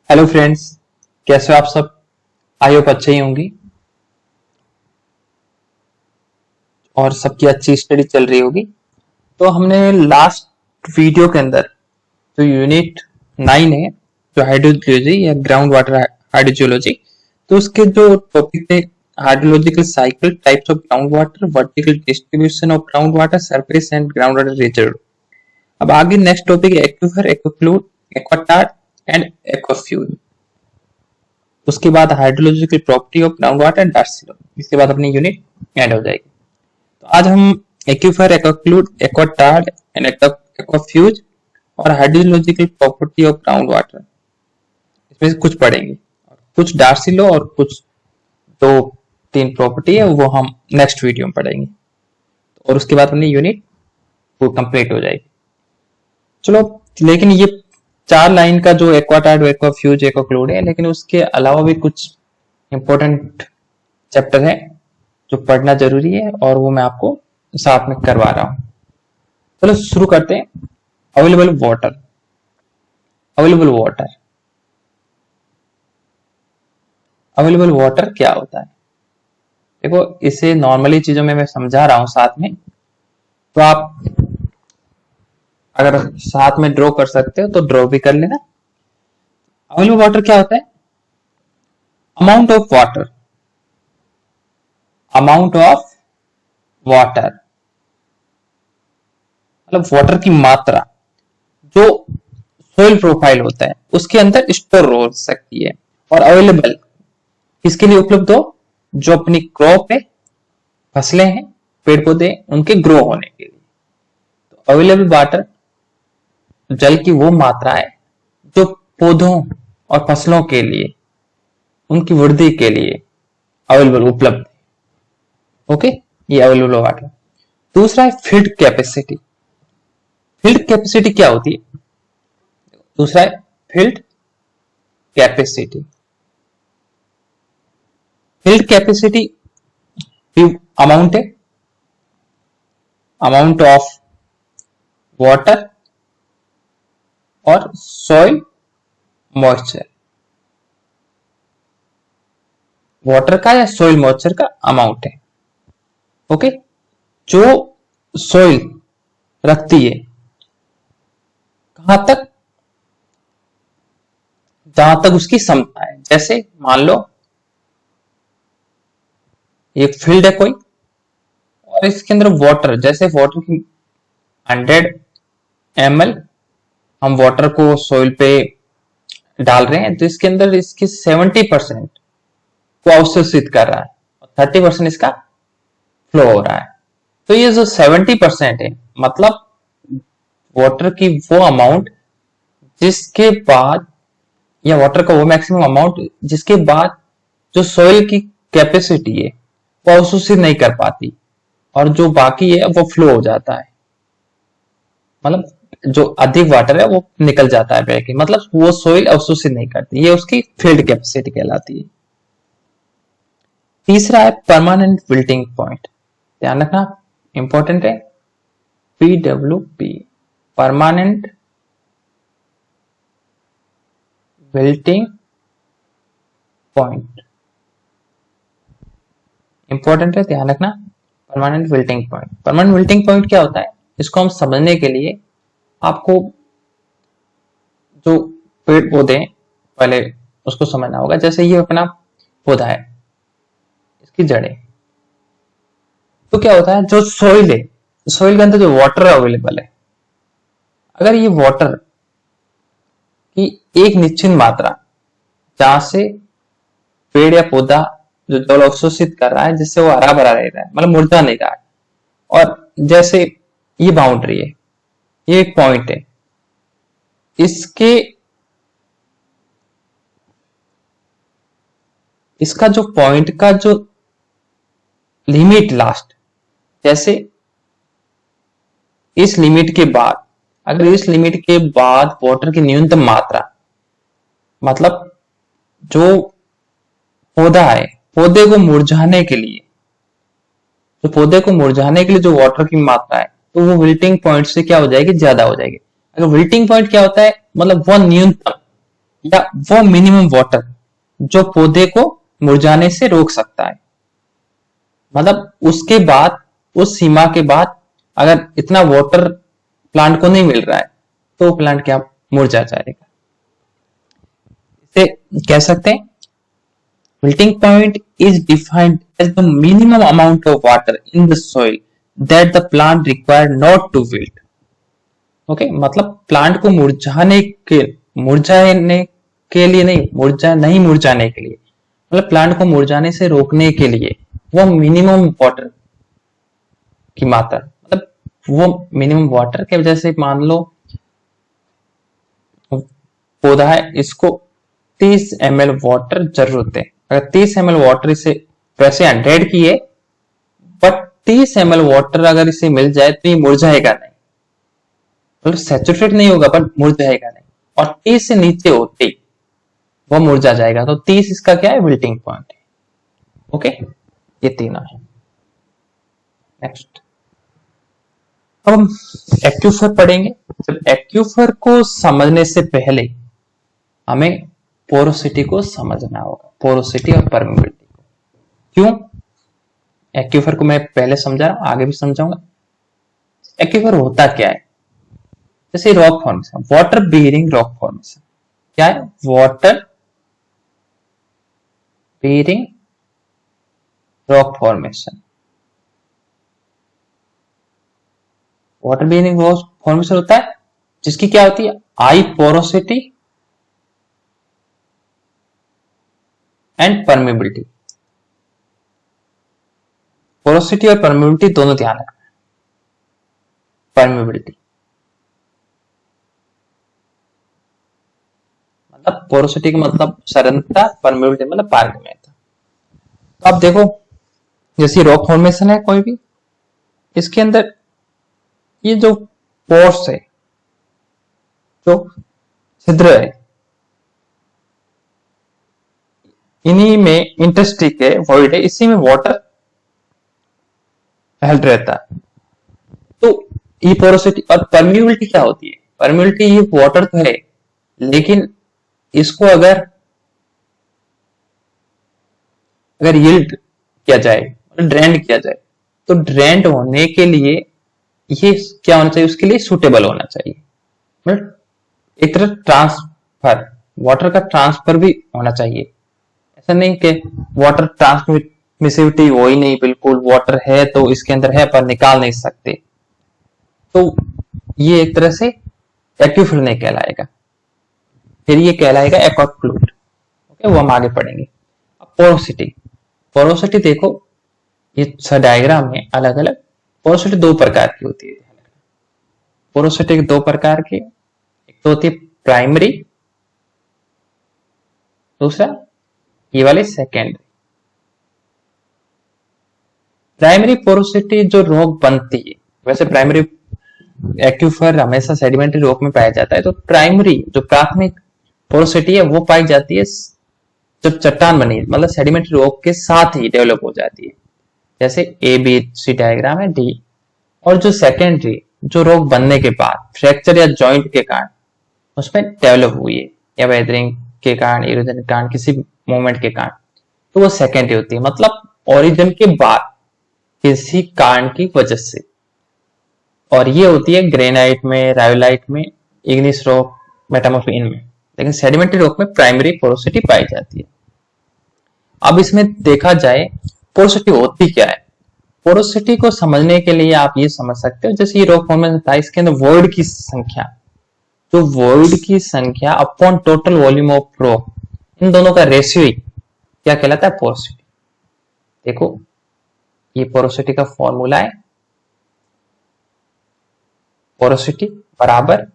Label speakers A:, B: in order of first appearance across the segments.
A: Hello friends, कैसे हो आप सब। आई होप अच्छे ही होंगी और सबकी अच्छी स्टडी चल रही होगी। तो हमने लास्ट वीडियो के अंदर जो यूनिट 9 है, जो हाइड्रोलॉजी या ग्राउंड वाटर हाइड्रोलॉजी, तो उसके जो टॉपिक थे hydrological cycle, types of ground water, vertical distribution of ground water, surface and ground water reserve. अब आगे नेक्स्ट टॉपिक है aquifer, aquiclude, aquitard and aquifuge. उसके बाद hydrological property of ground water and Darcy's law. इसके बाद अपनी unit and हो जाएगी। तो आज हम एक्विफर, एक्वाक्लूड, एक्वाटार्ड एंड एक्वाफ्यूज और hydrological property of ground water, इसमें से कुछ पढ़ेंगे। कुछ डार्सिलो और कुछ दो तीन प्रॉपर्टी है वो हम नेक्स्ट वीडियो में पढ़ेंगे और उसके बाद अपनी यूनिट वो कंप्लीट हो जाएगी। चलो, लेकिन ये 4 लाइन का जो एक्वाटार्ड, एक्वाफ्यूज, एक्वाक्लूड है, लेकिन उसके अलावा भी कुछ इंपॉर्टेंट चैप्टर है जो पढ़ना जरूरी है और वो मैं आपको साथ में करवा रहा हूं। चलो शुरू करते हैं। Available water. Available water available water क्या होता है? देखो, इसे नॉर्मली चीजों में मैं समझा रहा हूं साथ में, तो आप अगर साथ में ड्रॉ कर सकते हो तो ड्रॉ भी कर लेना। अवेलेबल वाटर क्या होता है? Amount of water, amount of water मतलब वाटर की मात्रा जो सोइल प्रोफाइल होता है उसके अंदर स्टोर हो सकती है। और अवेलेबल किसके लिए उपलब्ध हो? जो अपनी क्रॉप है, फसलें हैं, पेड़ पौधे, उनके ग्रो होने के लिए। तो अवेलेबल वाटर जल की वो मात्रा है जो पौधों और फसलों के लिए, उनकी वृद्धि के लिए अवेलेबल, उपलब्ध। ओके, ये अवेलेबल वाटर। दूसरा है फील्ड कैपेसिटी। फील्ड कैपेसिटी क्या होती है? दूसरा है field capacity. Field capacity amount है, अमाउंट ऑफ वाटर और सॉइल मॉइस्चर। वाटर का या सॉइल मॉइस्चर का अमाउंट है। ओके, जो सॉइल रखती है कहां तक? जहां तक उसकी क्षमता है। जैसे मान लो एक फील्ड है कोई और इसके अंदर वाटर, जैसे वाटर की 100 ml हम वाटर को सॉइल पे डाल रहे हैं, तो इसके अंदर इसकी 70% को अवशोषित कर रहा है और 30% इसका फ्लो हो रहा है। तो ये जो 70% है मतलब वाटर की वो अमाउंट जिसके बाद, या वाटर का वो मैक्सिमम अमाउंट जिसके बाद जो सॉइल की कैपेसिटी है वो अवशोषित नहीं कर पाती और जो बाकी है वो फ्लो हो जाता है। मतलब जो अधिक वाटर है वो निकल जाता है बह के, मतलब वो सॉइल अवशोषित नहीं करती। ये उसकी फील्ड कैपेसिटी कहलाती है। तीसरा है परमानेंट विल्टिंग पॉइंट। ध्यान रखना, इंपॉर्टेंट है। PWP, permanent wilting point, important है, ध्यान रखना। Permanent wilting point. Permanent wilting point क्या होता है? इसको हम समझने के लिए आपको जो पेड़ पौधे पहले उसको समझना होगा। जैसे ये अपना पौधा है, इसकी जड़ें, तो क्या होता है, जो सॉइल है, सॉइल के अंदर जो वाटर अवेलेबल है, अगर ये वाटर की एक निश्चित मात्रा जहां से पेड़ या पौधा जो जल अवशोषित कर रहा है, जिससे वो हरा भरा रह रहा है, मतलब मुरझा नहीं रहा है, और जैसे ये बाउंड्री है, ये एक पॉइंट है, इसका जो पॉइंट का जो लिमिट लास्ट, जैसे इस लिमिट के बाद, अगर इस लिमिट के बाद वाटर की न्यूनतम मात्रा, मतलब जो पौधा है, पौधे को मुरझाने के लिए, जो वाटर की मात्रा है, तो वो विल्टिंग पॉइंट से क्या हो जाएगी? ज्यादा हो जाएगी। अगर विल्टिंग पॉइंट क्या होता है? मतलब वह न्यूनतम या वो मिनिमम वाटर जो पौधे को मुरझाने से रोक सकता है। मतलब उसके बाद, उस सीमा के बाद अगर इतना वाटर प्लांट को नहीं मिल रहा है तो प्लांट क्या मुरझा जाएगा। इसे कह सकते हैं wilting point is defined as the minimum amount of water in the soil that the plant require not to wilt. Okay, मतलब प्लांट को मुरझाने के लिए नहीं मुरझाने के लिए, मतलब प्लांट को मुरझाने से रोकने के लिए वो मिनिमम वाटर की मात्रा, मतलब वो मिनिमम वाटर के वजह से मान लो पौधा है, इसको 30 ml वाटर जरूरत है। अगर 30 ml वाटर इसे वैसे 100 की है, बट 30 ml वाटर अगर इसे मिल जाए तो ये मुरझाएगा नहीं, मतलब सैचुरेट नहीं होगा पर मुरझाएगा नहीं। और 30 से नीचे होते ही वो मुरझा जाएगा। तो 30 इसका क्या है, विल्टिंग पॉइंट है। ओके, ये तीनों है। नेक्स्ट, अब हम एक्यूफर पढ़ेंगे। जब एक्यूफर को समझने से पहले हमें पोरोसिटी को समझना होगा, पोरोसिटी और परमेबिलिटी को। क्यों? एक्यूफर को मैं पहले समझा रहा हूं, आगे भी समझाऊंगा। एक्यूफर होता क्या है? जैसे rock formation, water bearing rock formation क्या है? Water bearing rock formation. Water bearing rock formation होता है जिसकी क्या होती है, high porosity and permeability. Porosity और परमेबिलिटी दोनों ध्यान रखना है। परमेबिलिटी मतलब पोरोसिटी का मतलब सरलता, परमेबिलिटी मतलब पारगम्यता। तो आप देखो, जैसे रॉक फॉर्मेशन है कोई भी, इसके अंदर ये जो पोर्स है, जो छिद्र है, इन्हीं में इंटरस्टिक है, वॉइड है, इसी में वाटर हेल्ड रहता है। तो ये पोरोसिटी और परमिबिलिटी क्या होती है? परमिबिलिटी, ये वाटर तो है लेकिन इसको अगर यील्ड किया जाए, ड्रेंड किया जाए, तो ड्रेंड होने के लिए ये क्या होना चाहिए, उसके लिए सुटेबल होना चाहिए। मतलब एक तरह ट्रांसफर, वाटर का ट्रांसफर भी होना चाहिए। ऐसा नहीं कि वाटर ट्रांसमिसिविटी हो ही नहीं, बिल्कुल वाटर है तो इसके अंदर है पर निकाल नहीं सकते, तो ये एक तरह से एक्यूफिल नहीं कहलाएगा, फिर ये कहलाएगा एक्वाटिक फ्लूइड। ओके, वो हम आगे पढ़ेंगे। अब पोरोसिटी, पोरोसिटी देखो ये डायग्राम में अलग अलग पोरोसिटी दो प्रकार की होती है। पोरोसिटी दो प्रकार की, एक तो होती है प्राइमरी, दूसरा ये वाली सेकेंडरी। प्राइमरी पोरोसिटी जो रॉक बनती है, वैसे प्राइमरी एक्यूफर हमेशा सेडिमेंट्री रॉक में पाया जाता है, तो प्राइमरी जो प्राथमिक पोरोसिटी है वो पाई जाती है जब चट्टान बनी, मतलब सेडिमेंट्री रॉक के साथ ही डेवलप हो जाती है, जैसे ए बी सी डायग्राम है डी। और जो सेकेंडरी, जो रॉक बनने के बाद फ्रैक्चर या जॉइंट के कारण उसमें डेवलप हुई है, या वेदरिंग के कारण, इरोजन के कारण, किसी मूवमेंट के कारण, तो वो सेकेंडरी होती है, मतलब ओरिजिन के बाद किसी कारण की वजह से। और ये होती है ग्रेनाइट में, रायोलाइट में, इग्निस रॉक, मेटामॉर्फिक इनमें। लेकिन सेडिमेंट्री रॉक में प्राइमरी पोरोसिटी पाई जाती है। अब इसमें देखा जाए पोरोसिटी होती क्या है। पोरोसिटी को समझने के लिए आप ये समझ सकते हो, जैसे ये रॉक फॉर्मेशन था, इसके अंदर वॉइड की संख्या, तो वॉइड की संख्या upon total volume of rock, इन दोनों का रेशियो क्या कहलाता है, पोरोसिटी। देखो ये पोरोसिटी का फॉर्मूला है, पोरोसिटी बराबर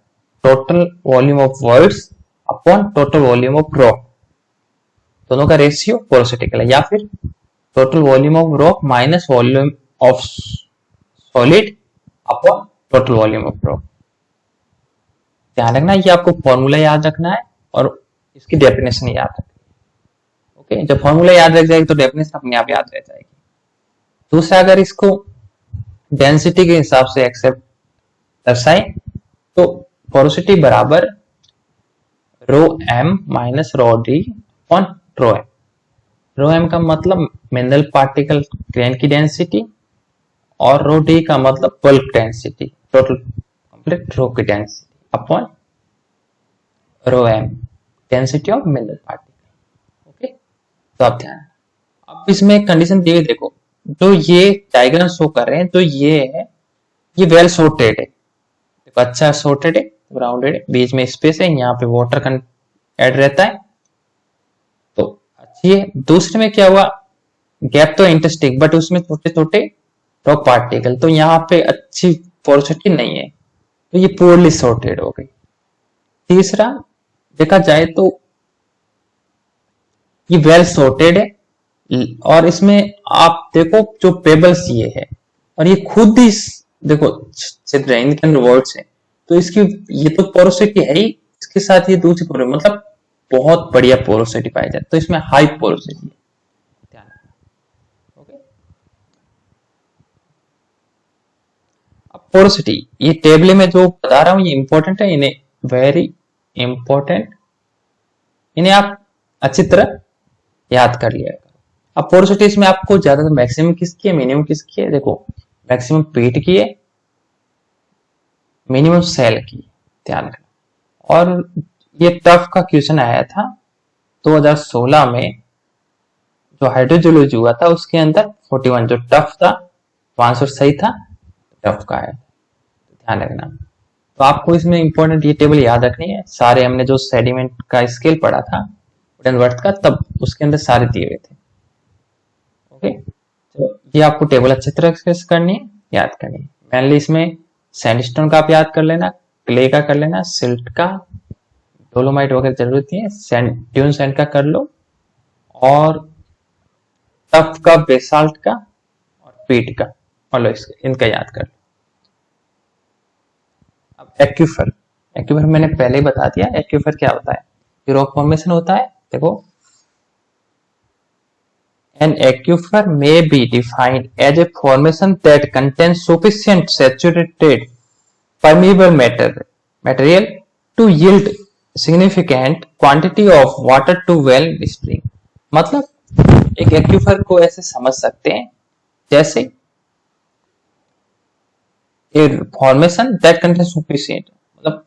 A: total volume of voids upon total volume of rock, दोनों का रेशियो पोरोसिटी का, या फिर total volume of rock minus volume of solid upon total volume of rock. ध्यान रखना, ये आपको फॉर्मूला याद रखना है और इसकी डेफिनेशन याद रखनी है। ओके, जब फॉर्मूला याद रख जाएगी तो डेफिनेशन अपने आप याद रह जाएगी। दूसरा, अगर इसको डेंसिटी के हिसाब से एक्सेप्ट दर्शाएं तो पोरोसिटी बराबर rho M minus rho D upon rho M. Rho M का मतलब मिनरल पार्टिकल ग्रेन की डेंसिटी और रो डी का मतलब bulk density, total complete rock की density upon rho M density of mineral particle. Okay, तो आप ध्यान, अब इसमें एक कंडीशन दी हुई देखो, जो ये डायग्राम शो कर रहे हैं तो ये है, ये वेल सॉर्टेड है, देखो अच्छा सॉर्टेड है, राउंडेड है, बीच में स्पेस है, यहाँ पे वाटर ऐड रहता है, तो अच्छी है। दूसरे में क्या हुआ, गैप तो इंटरेस्टिंग बट उसमें छोटे छोटे रॉक पार्टिकल, तो यहाँ पे अच्छी पोरोसिटी नहीं है, तो ये पोरली सॉर्टेड हो गई। तीसरा देखा जाए तो ये वेल सॉर्टेड है, और इसमें आप देखो जो पेबल्स ये है, और ये खुद ही देखो छिद्र है, इनके अंदर वर्ड्स है, तो इसकी ये तो पोरोसिटी है ही, इसके साथ ये दूसरी पोरोसिटी, मतलब बहुत बढ़िया पोरोसिटी पाई जाती है, तो इसमें हाई पोरोसिटी है, ध्यान। ओके, अब पोरोसिटी, ये टेबल में जो बता रहा हूं ये इंपॉर्टेंट है, इन्हें वेरी इंपॉर्टेंट, इन्हें आप अच्छी तरह याद कर लिया। अब पोरोसिटी इसमें आपको ज्यादा मैक्सिमम किसकी है, मिनिमम किसकी है, देखो मैक्सिमम पीट की है, मिनिमम सेल की, ध्यान रखना। और ये टफ का क्वेश्चन आया था 2016 में, जो हाइड्रोजोलॉजी हुआ था उसके अंदर 41 जो टफ था, तो आंसर सही था, टफ का है, ध्यान रखना। तो आपको इसमें इंपॉर्टेंट ये टेबल याद रखनी है, सारे हमने जो सेडिमेंट का स्केल पढ़ा था वर्थ का, तब उसके अंदर सारे दिए हुए थे। ओके, तो ये आपको टेबल अच्छी तरह से करनी है, याद करनी है। मेनली इसमें सैंडस्टोन का आप याद कर लेना, क्ले का कर लेना, सिल्ट का, डोलोमाइट वगैरह जरूरत नहीं है, ड्यून सैंड का कर लो, और टफ का, बेसाल्ट का, और पीट का, मतलब इनका याद कर लो। अब एक्यूफर, एक्यूफर मैंने पहले ही बता दिया, एक्यूफर क्या होता है, रॉक फॉर्मेशन होता है। देखो, an aquifer may be defined as a formation that contains sufficient saturated permeable material to yield significant quantity of water to well spring। मतलब एक एक्यूफर को ऐसे समझ सकते हैं जैसे a formation that contains sufficient, मतलब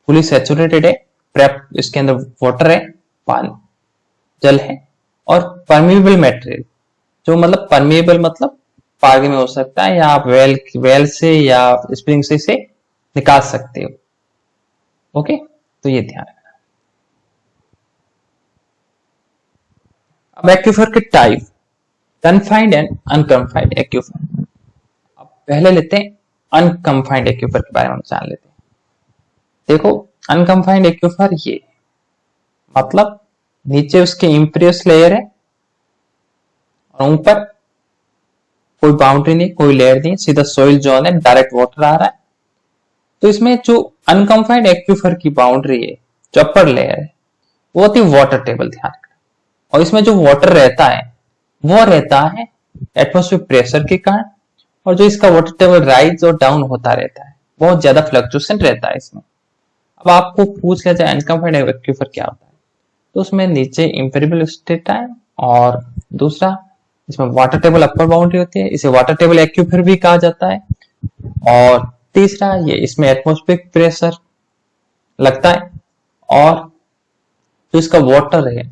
A: फुली सैचुरेटेड है, प्रेप इसके अंदर वाटर है, पानी जल है, और परमिएबल मटेरियल, जो मतलब परमिएबल मतलब पानी में हो सकता है, या आप वेल से या स्प्रिंग से इसे निकाल सकते हो। ओके, तो ये ध्यान रखना। अब एक्यूफर के type, confined and unconfined aquifer. अब पहले लेते हैं अनकन्फाइंड एक्यूफर के बारे में जान लेते हैं। देखो, अनकन्फाइंड एक्यूफर ये मतलब नीचे उसके इम्परियस लेयर है और ऊपर कोई बाउंड्री नहीं, कोई लेयर नहीं, सीधा सॉइल जोन है, डायरेक्ट वाटर आ रहा है। तो इसमें जो अनकन्फाइंड एक्यूफर की बाउंड्री है, जो अपर लेयर है, वो होती है वाटर टेबल, ध्यान रखना। और इसमें जो वाटर रहता है वो रहता है एटमॉस्फेयर प्रेशर के कारण, और जो इसका वाटर टेबल राइज और डाउन होता रहता है, बहुत ज्यादा फ्लक्चुएशन रहता है इसमें। अब आपको पूछ लिया जाए अनकन्फाइंड एक्यूफर क्या होता है, तो उसमें नीचे इम्पेरिबल स्टेट है, और दूसरा इसमें वाटर टेबल अपर बाउंड्री होती है, इसे वाटर टेबल एक्यूफर भी कहा जाता है। और तीसरा ये इसमें एटमॉस्फेरिक प्रेशर लगता है, और जो इसका वाटर है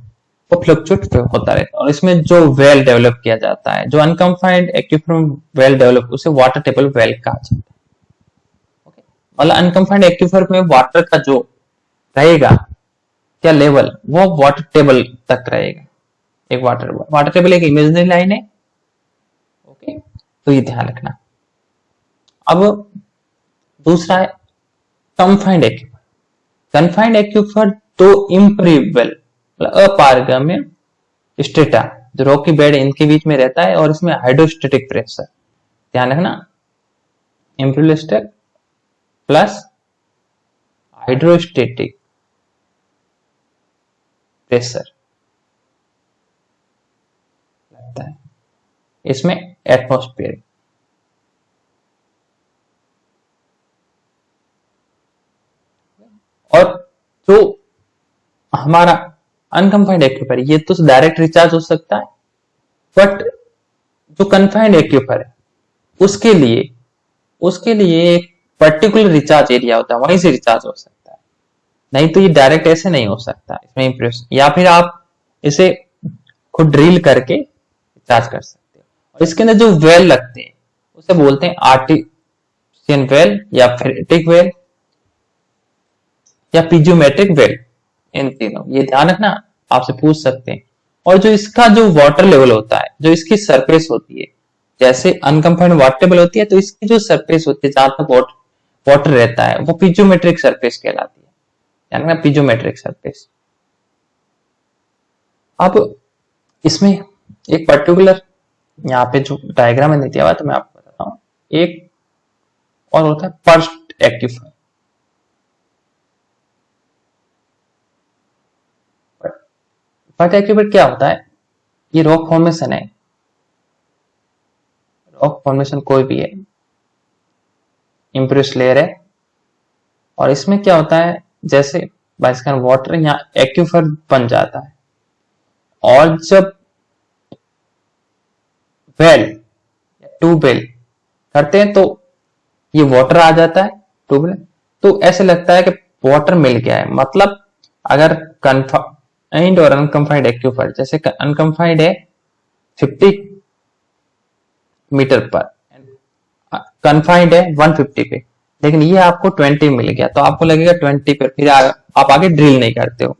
A: वो फ्लक्चुएट होता रहता है, और इसमें जो वेल डेवलप किया जाता है, जो अनकन्फाइंड एक्यूफर वेल डेवलप, उसे वाटर टेबल वेल कहा जाता है। मतलब अनकन्फाइंड एक्यूफर में वाटर का जो रहेगा क्या लेवल, वो वाटर टेबल तक रहेगा, एक वाटर टेबल एक इमेजिनरी लाइन है। ओके, तो ये ध्यान रखना। अब दूसरा है कन्फाइंड एक्यूफर। कन्फाइंड एक्यूफर तो इम्परिबल, अपारगम्य स्टेटा, जो रॉकी बेड इनके बीच में रहता है, और इसमें हाइड्रोस्टेटिक प्रेशर, ध्यान रखना, इम्परिबल स्टेट प्लस हाइड्रोस्टेटिक प्रेशर लगता है इसमें एटमॉस्फेयर। और जो हमारा अनकंफाइंड एक्यूफर ये तो डायरेक्ट रिचार्ज हो सकता है, बट जो कन्फाइंड एक्यूफर है उसके लिए एक पर्टिकुलर रिचार्ज एरिया होता है, वहीं से रिचार्ज हो सकता है। नहीं तो ये डायरेक्ट ऐसे नहीं हो सकता, इसमें इंप्रेशन, या फिर आप इसे खुद ड्रिल करके रिचार्ज कर सकते हो। और इसके अंदर जो वेल लगते हैं उसे बोलते हैं आर्टिशियन वेल या फेरेटिक वेल या पीजियोमेट्रिक वेल। इन तीनों, ये ध्यान रखना, आपसे पूछ सकते हैं। और जो इसका जो वाटर लेवल होता है, जो इसकी सरफेस होती है, जैसे अनकंफाइंड वाटर टेबल होती है तो इसकी जो सरफेस होती है जहां तक वाटर रहता है वो पीजियोमेट्रिक सरफेस कहलाती है, यानी ना पीजियोमेट्रिक सरफेस। अब इसमें एक पर्टिकुलर यहाँ पे जो डायग्राम है दिया हुआ है तो मैं आपको बताता हूँ। एक और होता है पर्स्ट एक्यूफर। पर्स्ट एक्यूफर क्या होता है? ये रॉक फॉर्मेशन है, रॉक फॉर्मेशन कोई भी है, इम्प्रेस लेयर है, और इसमें क्या होता है, जैसे बाइस्कन वाटर यहाँ एक्यूफर बन जाता है, और जब वेल या ट्यूबवेल करते हैं तो ये वाटर आ जाता है ट्यूबवेल, तो ऐसे लगता है कि वाटर मिल गया है। मतलब अगर कन्फाइंड और अनकंफाइंड एक्यूफर, जैसे अनकंफाइंड है 50 मीटर पर, कन्फाइंड है 150 पे, लेकिन ये आपको 20 मिल गया तो आपको लगेगा 20 पे, फिर आप आगे ड्रिल नहीं करते हो।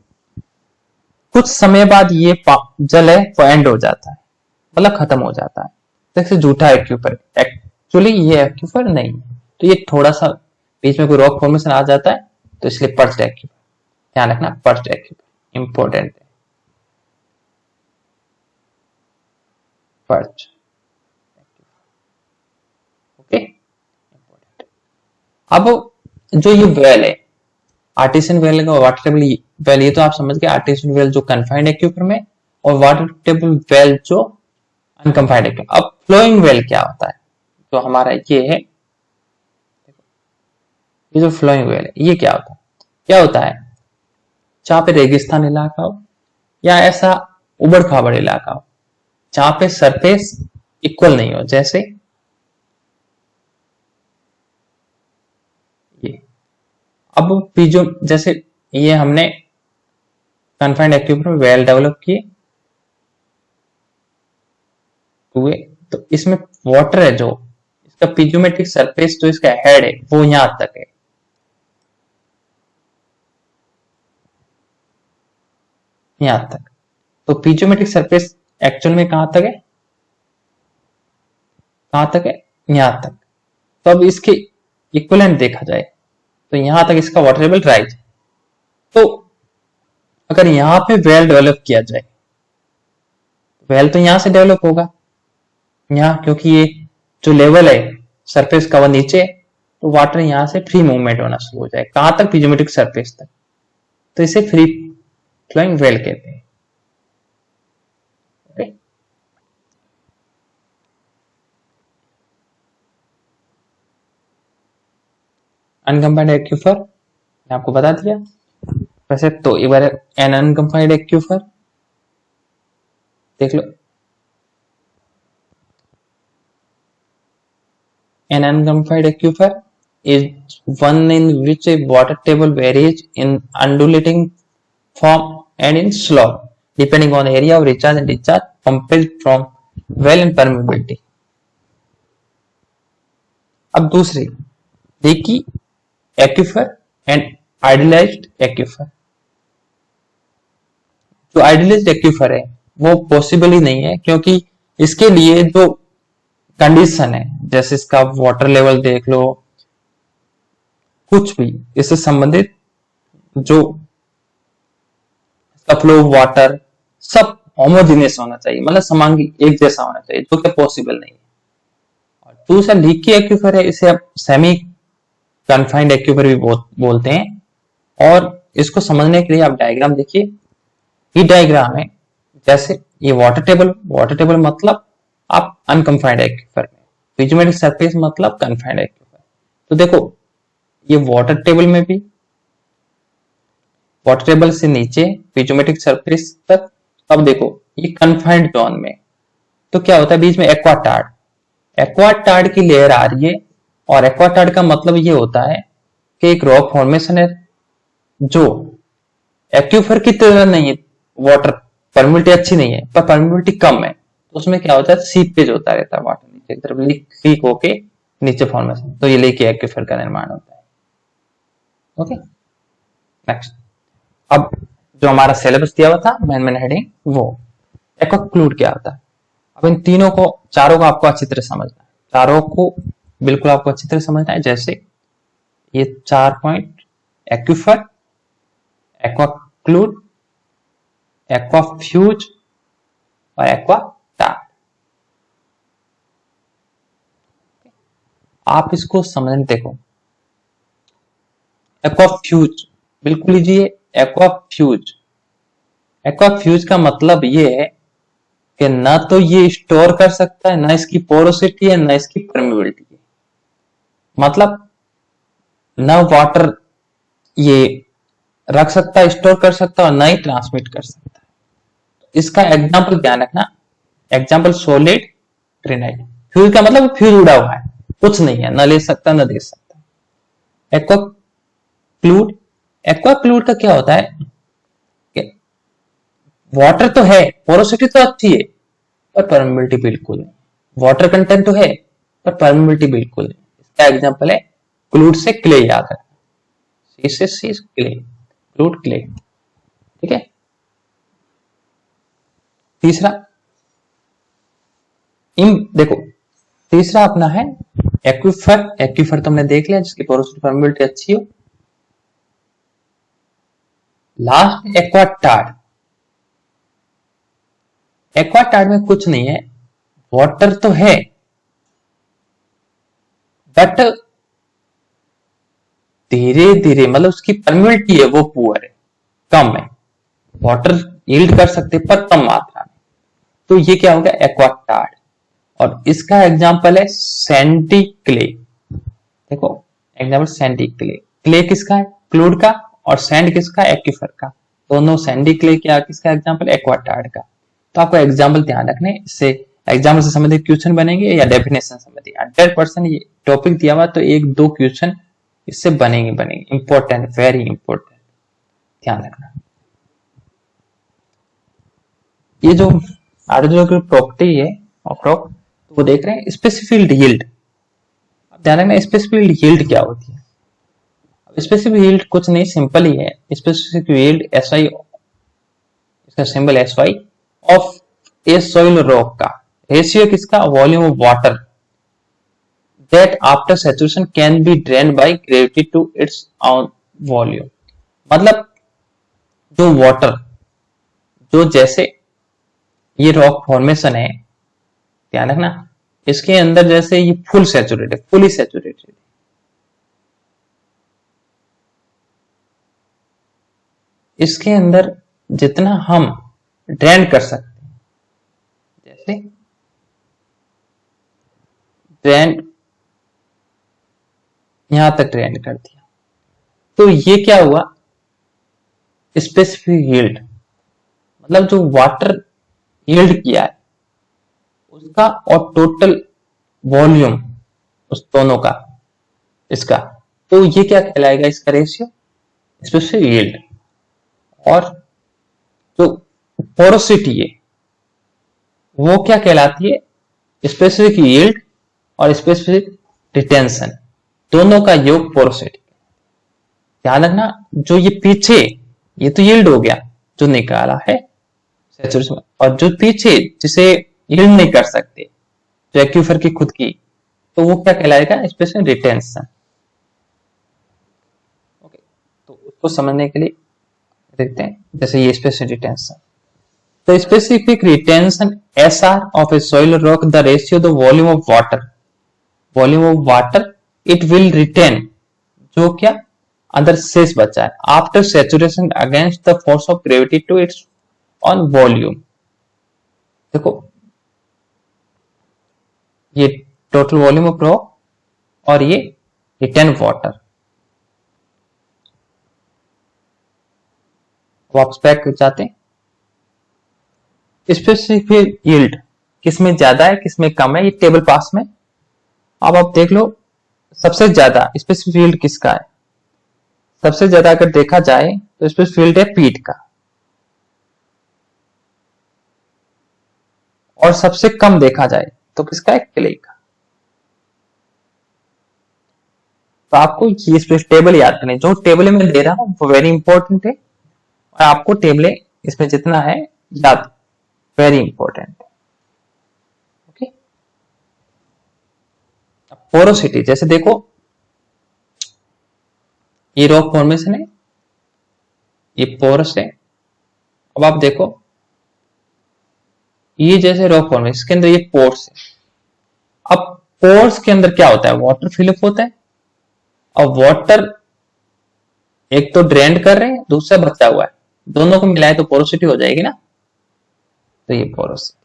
A: कुछ समय बाद ये जल है वो एंड हो जाता है, मतलब खत्म हो जाता है, जैसे झूठा एक्यूफर। एक्चुअली ये एक्यूफर नहीं है, तो ये थोड़ा सा बीच में कोई रॉक फॉर्मेशन आ जाता है, तो इसलिए पर्स्ट एक्यूफर। ध्यान रखना, पर्स्ट एक्यूफर इंपॉर्टेंट है, पर्स्ट। ओके, अब जो ये वेल है, आर्टिशियन वेल का वाटर टेबल वेल, ये तो आप समझ गए। आर्टिशियन वेल जो कन्फाइंड एक्यूफर में, और वाटर टेबल वेल जो अनकंफाइंड एक्यूफर। अब फ्लोइंग वेल क्या होता है? तो हमारा ये है, ये जो फ्लोइंग वेल है ये क्या होता है? क्या होता है, जहां पे रेगिस्तान इलाका हो या ऐसा उबड़ खाबड़ इलाका हो जहां पे सरफेस इक्वल नहीं हो, जैसे ये। अब पीजो, जैसे ये हमने कन्फाइंड एक्यूफर में वेल डेवलप किए हुए, तो इसमें वाटर है, जो इसका पीजियोमेट्रिक सरफेस जो इसका हेड है वो यहां तक है, यहां तक। तो पीजियोमेट्रिक सरफेस एक्चुअल में कहां तक है, कहां तक है, यहां तक। तो अब इसके इक्विवेलेंट देखा जाए तो यहां तक इसका वाटर लेवल राइज है। तो अगर यहां पे वेल डेवलप किया जाए, वेल तो यहां से डेवलप होगा यहाँ, क्योंकि ये जो लेवल है सरफेस का वो नीचे, तो वाटर यहां से फ्री मूवमेंट होना शुरू हो जाए, कहां तक, पीजियोमेट्रिक सरफेस तक। तो इसे फ्री फ्लोइंग वेल कहते हैं। ओके, अनकंफाइंड एक्यूफर मैंने आपको बता दिया। वैसे तो एक बार एन अनकंफाइंड एक्यूफर देख लो। An unconfined aquifer is one in which a water table varies in undulating form and in slope, depending on area of recharge and discharge, pumped from well and permeability. अब दूसरी देखी aquifer and idealised aquifer. जो idealised aquifer है वो possible ही नहीं है, क्योंकि इसके लिए जो कंडीशन है, जैसे इसका वाटर लेवल देख लो, कुछ भी इससे संबंधित जो इसका फ्लो ऑफ वाटर सब होमोजीनियस होना चाहिए, मतलब समांगी एक जैसा होना चाहिए, जो कि पॉसिबल नहीं है। और दूसरा लीकी एक्यूफर है, इसे आप सेमी कन्फाइंड एक्यूफर भी बोलते हैं। और इसको समझने के लिए आप डायग्राम देखिए, ये डायग्राम है, जैसे ये वाटर टेबल मतलब आप अनकंफाइंड एक्यूफर में, पीजियोमेट्रिक सरफेस मतलब कन्फाइंड एक्यूफर। तो देखो ये वाटर टेबल में भी वाटर टेबल से नीचे पीजोमेट्रिक सरफेस तक। अब देखो ये कन्फाइंड जोन में, तो क्या होता है बीच में एक्वाटार्ड, एक्वाटार्ड की लेयर आ रही है। और एक्वाटार्ड का मतलब ये होता है कि एक रॉक फॉर्मेशन है जो एक्यूफर की तरह नहीं है, वाटर परमिबिलिटी अच्छी नहीं है पर परमिबिलिटी कम है, तो उसमें क्या होता है सीपेज होता रहता है, वाटर नीचे की तरफ लीक होके नीचे फॉर्मेशन, तो ये लेके एक्यूफर का निर्माण होता है। Okay, next. अब जो हमारा सिलेबस दिया हुआ था मेन हेडिंग, वो एक्वाक्लूड क्या होता है। अब इन तीनों को, चारों को आपको अच्छी तरह समझना है, चारों को बिल्कुल आपको अच्छी तरह समझना है। जैसे ये 4 पॉइंट, एक्यूफर, एक्वाक्लूड, एक्वाफ्यूज और एक्वाटार्ड। आप इसको समझने देखो। एक्वाफ्यूज बिल्कुल लीजिए, एक्वाफ्यूज, एक्वाफ्यूज का मतलब ये है कि ना तो ये स्टोर कर सकता है, ना इसकी पोरोसिटी है, ना इसकी परमिबिलिटी है। मतलब ना वाटर ये रख सकता है, स्टोर कर सकता है, और ना ही ट्रांसमिट कर सकता है। इसका एग्जाम्पल ध्यान रखना, एग्जाम्पल सॉलिड ग्रेनाइट। फ्यूज का मतलब फ्यूज उड़ा हुआ है, कुछ नहीं है, ना ले सकता ना दे सकता। एक्वाक्लूड, एक्वाक्लूड का क्या होता है कि वाटर तो है, पोरोसिटी तो अच्छी है, पर परमिबिलिटी बिल्कुल नहीं, वाटर कंटेंट तो है पर परमिबिलिटी बिल्कुल नहीं। इसका एग्जांपल है क्लूड से क्ले, याद रखना, सी से सी क्ले, क्लूड क्ले। ठीक है। तीसरा देखो, तीसरा अपना है एक्विफर। एक्विफर तो हमने देख लिया, जिसकी पोरोसिटी परमिबिलिटी अच्छी हो। लास्ट एक्वाटार्ड, एक्वाटार्ड में कुछ नहीं है, वाटर तो है बट धीरे धीरे, मतलब उसकी परमिबिलिटी है वो पुअर है, कम है, वाटर यील्ड कर सकते पर कम मात्रा में, तो ये क्या होगा एक्वाटार्ड। और इसका एग्जांपल है सैंडी क्ले। देखो एग्जांपल सैंडी क्ले, क्ले किसका है, क्लूड का, और सैंड किसका, एक्विफर का। दोनों सैंडी क्ले क्या किसका एग्जांपल, एक्वाटार्ड का। तो आपको एग्जांपल ध्यान रखने, इससे एग्जाम्पल से संबंधित क्वेश्चन बनेंगे या डेफिनेशन संबंधित 100% ये टॉपिक दिया हुआ, तो 1-2 क्वेश्चन इससे बनेंगे, इंपॉर्टेंट, वेरी इंपॉर्टेंट, ध्यान रखना। ये जो हाइड्रोजन की प्रॉपर्टी है ऑफ रॉक, तो वो देख रहे हैं स्पेसिफिक यील्ड। अब ध्यान रखना स्पेसिफिक यील्ड क्या होती है। स्पेसिफिक यील्ड कुछ नहीं, सिंपल ही है। स्पेसिफिक यील्ड एस वाई, इसका symbol S Y, of a soil rock का रेशियो किसका, volume of water that after saturation can be drained by gravity to its own volume. मतलब जो वाटर, जो जैसे ये रॉक फॉर्मेशन है, ध्यान रखना, इसके अंदर जैसे ये फुल सैचुरेटेड, फुली सैचुरेटेड, इसके अंदर जितना हम ड्रेन कर सकते हैं, जैसे ड्रेन यहां तक ड्रेन कर दिया, तो ये क्या हुआ स्पेसिफिक यील्ड। मतलब जो वाटर यील्ड किया है उसका और टोटल वॉल्यूम उस दोनों का, इसका, तो ये क्या कहलाएगा, इसका रेशियो स्पेसिफिक यील्ड। और जो पोरोसिटी है वो क्या कहलाती है, स्पेसिफिक यील्ड और स्पेसिफिक रिटेंशन, दोनों का योग पोरोसिटी। ध्यान रखना, जो ये पीछे, ये तो यील्ड हो गया जो निकाला है सैचुरेशन, और जो पीछे जिसे यील्ड नहीं कर सकते, जो एक्यूफर की खुद की, तो वो क्या कहलाएगा, स्पेसिफिक रिटेंशन। ओके, तो उसको समझने के लिए देखते हैं, जैसे ये स्पेसिफिक रिटेंशन, तो specific retention SR of a soil rock, the ratio the volume of water it will retain, जो क्या अंदर शेष बचा है, after saturation against the force of gravity to its own volume. देखो ये टोटल वॉल्यूम ऑफ रॉक और ये रिटेन वाटर। वापस बैक जाते हैं। स्पेसिफिक यील्ड किसमें ज्यादा है किसमें कम है, ये टेबल पास में। अब आप देख लो सबसे ज्यादा स्पेसिफिक यील्ड किसका है। सबसे ज्यादा अगर देखा जाए तो स्पेसिफिक यील्ड है पीट का, और सबसे कम देखा जाए तो किसका है, क्ले का। तो आपको ये टेबल याद करनी, जो टेबल में दे रहा हूं वो वेरी इंपॉर्टेंट है, और आपको टेबलें इसमें जितना है याद, वेरी इंपॉर्टेंट। ओके, पोरोसिटी जैसे देखो ये रॉक फॉर्मेशन है, ये पोरस है। अब आप देखो ये जैसे रॉक फॉर्मेशन, इसके अंदर ये पोर्स है। अब पोर्स के अंदर क्या होता है, वाटर फिलअप होता है, और वाटर एक तो ड्रेन कर रहे हैं, दूसरा बचा हुआ है, दोनों को मिलाए तो पोरोसिटी हो जाएगी ना। तो ये पोरोसिटी।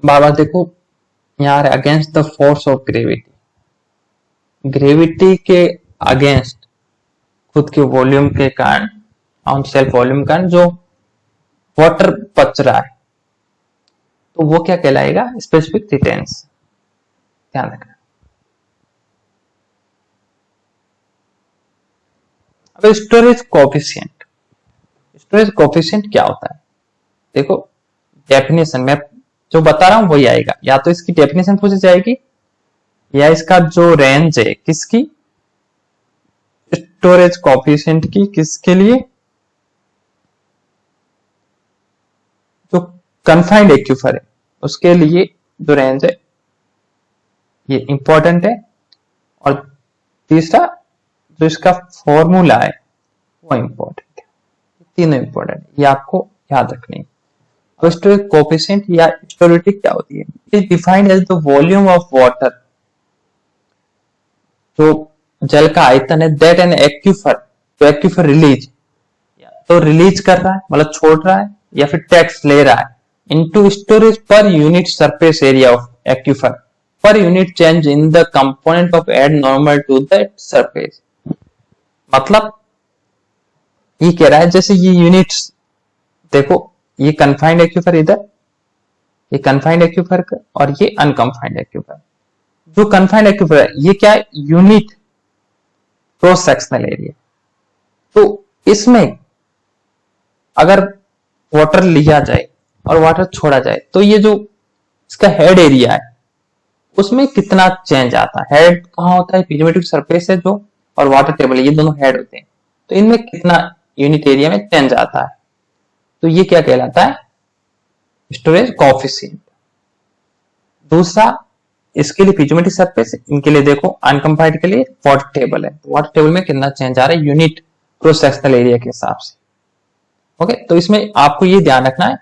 A: बाबा देखो यहाँ against the force of gravity, gravity के अगेंस्ट खुद के वॉल्यूम के कारण, ऑन सेल्फ वॉल्यूम कारण जो वाटर बच रहा है, तो वो क्या कहलाएगा, स्पेसिफिक रिटेंस। ध्यान रखना। अब स्टोरेज कोफिशिएंट, स्टोरेज कोफिशिएंट क्या होता है, देखो डेफिनेशन में जो बता रहा हूं वही आएगा, या तो इसकी डेफिनेशन पूछी जाएगी या इसका जो रेंज है किसकी, स्टोरेज कोफिशिएंट की, किसके लिए, जो कन्फाइंड एक्यूफर है उसके लिए जो रेंज है, ये इंपॉर्टेंट है। और तीसरा जो इसका फॉर्मूला है वो इंपॉर्टेंट है। तीनों इंपॉर्टेंट, ये आपको याद रखनी है। तो स्टोरेज कोफिशिएंट या स्टोरिटी क्या होती है, it defined as the volume of water, जो जल का आयतन है, दैट एन एक्यूफर, तो एक्यूफर रिलीज, तो रिलीज कर रहा है मतलब छोड़ रहा है, या फिर टैक्स ले रहा है, into storage per unit surface area of aquifer per unit change in the component of head normal to that surface. मतलब ये कह रहा है जैसे ये यूनिट्स, देखो ये कन्फाइंड एक्यूफर इधर, ये कन्फाइंड एक्यूफर और ये अनकन्फाइंड एक्यूफर। जो कन्फाइंड एक्यूफर है ये क्या है, यूनिट क्रॉस सेक्शनल एरिया। तो इसमें अगर वाटर लिया जाए और वाटर छोड़ा जाए तो ये जो इसका हेड एरिया है उसमें कितना चेंज आता है, हेड कहाँ होता है, पिजमेटिक सरफेस है जो, और वाटर टेबल ये दोनों हेड होते हैं, तो इनमें कितना यूनिट एरिया में चेंज आता है, तो ये क्या कहलाता है, स्टोरेज कोफिशिएंट। दूसरा इसके लिए पिजमेटिक सरफेस, इनके लिए देखो अनकम्पाइंड के लिए वाटर टेबल है, तो वाटर टेबल में कितना चेंज आ रहा है यूनिट क्रॉस सेक्शनल एरिया के हिसाब से। ओके, तो इसमें आपको ये ध्यान रखना है,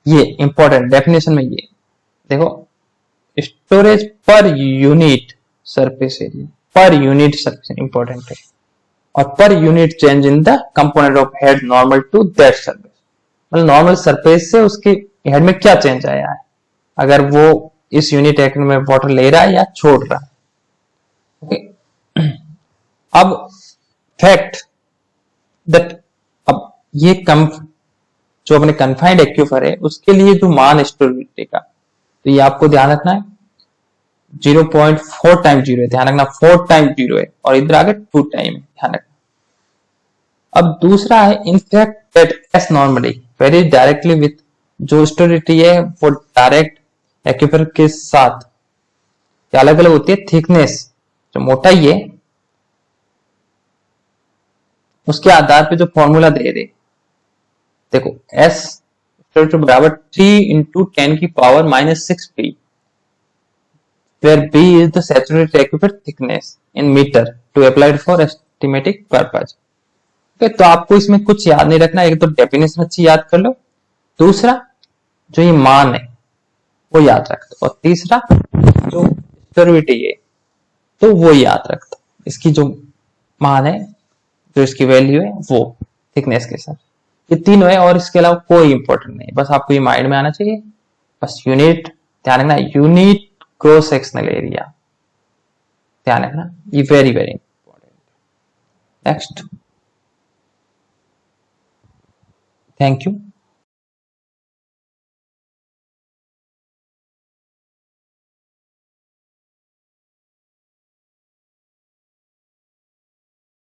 A: ये इंपॉर्टेंट डेफिनेशन में ये देखो, storage per unit surface area, per unit surface important है, और per unit change in the component of head normal to that surface, मतलब नॉर्मल सरफेस से उसके हेड में क्या चेंज आया है, अगर वो इस यूनिट एक्ट में वाटर ले रहा है या छोड़ रहा है। ओके, अब फैक्ट दैट, अब ये कम जो अपने कन्फाइंड एक्यूफर है उसके लिए जो मान स्टोरिटी का, तो ये आपको ध्यान रखना है 0.4 टाइम 0 है, ध्यान रखना 4 टाइम 0 है, और इधर आगे 2 टाइम है, ध्यान रखना। अब दूसरा है in fact that S normally very directly with, जो स्टोरिटी है वो डायरेक्ट एक्यूफर के साथ अलग अलग होती है, थिकनेस जो मोटाई है उसके आधार पे जो फॉर्मूला दे दे, देखो S बराबर 3 इंटू 10 की power -6 p, where b is the saturated aquifer thickness in meter to applied for estimating purpose। Okay, तो आपको इसमें कुछ याद नहीं रखना, एक तो डेफिनेशन अच्छी याद कर लो, दूसरा जो ये मान है वो याद रख दो, और तीसरा जो स्टोरिटी है तो वो याद रख दो, इसकी जो मान है, जो इसकी वैल्यू है वो थिकनेस के साथ। ये तीनों है और इसके अलावा कोई इंपॉर्टेंट नहीं, बस आपको ये माइंड में आना चाहिए। बस यूनिट ध्यान रखना, यूनिट क्रॉस सेक्शनल एरिया ध्यान रखना, ये very very important. Next, thank you.